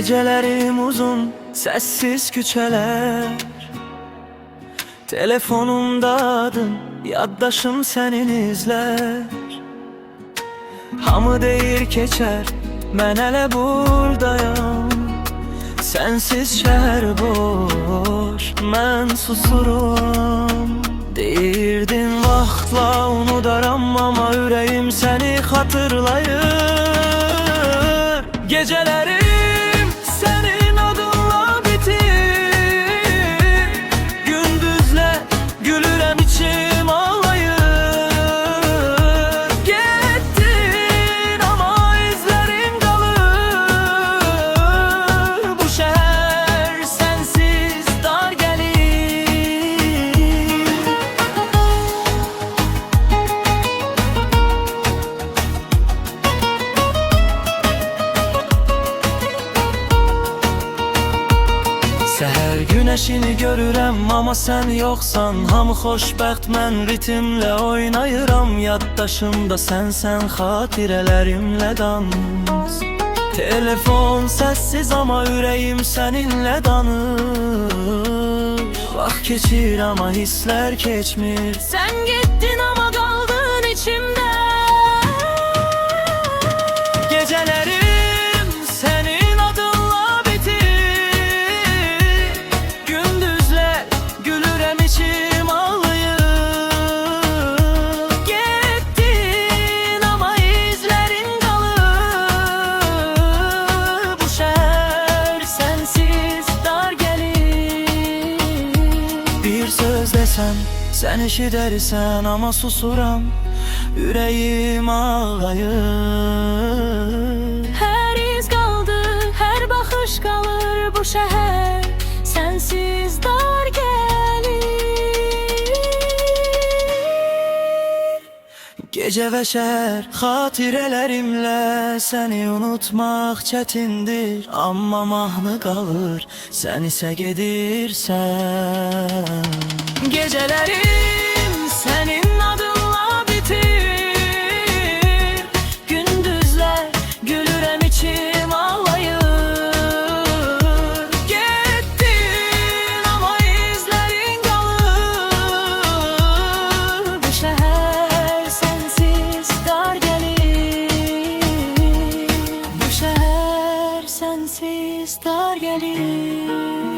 Gecelerim uzun, sessiz küçeler. Telefonumda adın, yaddaşım senin izler. Hamı deyir keçer, mən hələ buradayam. Sensiz şəhər boş, mən susuram. Deyirdin vaxtla unudaram, ama ürəyim səni xatırlayır. Gecələrim sənin adınla bitir. Gündüzlər gülürəm, içim ağlayır. Getdin ama izlərin qalır. Bu şəhər sənsiz dar gəlir. Səhər günəşini görürəm, ama sen yoksan. Hamı xoşbəxt, mən ritmlə oynayıram. Yaddaşımda sənsən, xatirələrimlə dans. Telefon sessiz, ama ürəyim səninlə danır. Vaxt keçir, ama hisslər keçmir. Sen gittin ama kaldın içimde. Gecələrim sənin adınla bitir. Gündüzlər gülürəm, içim ağlayır. Getdin ama izlərin qalır. Bu şəhər sənsiz dar gəlir. Bir söz desem sen eşidərsən, ama susuram. Ürəyim ağlayır. Her iz kaldı, her bakış kalır. Bu şehir sensiz dar gelir. Gece ve şehir xatirələrimlə səni unutmaq çətindir. Amma mahnı qalır, sən isə gedirsən. Gecələrim sənin adınla bitir. Gündüzlər gülürəm, içim ağlayır. Getdin ama izlərin qalır. Bu şehir sensiz dar gelir. Bu şehir sensiz dar gelir.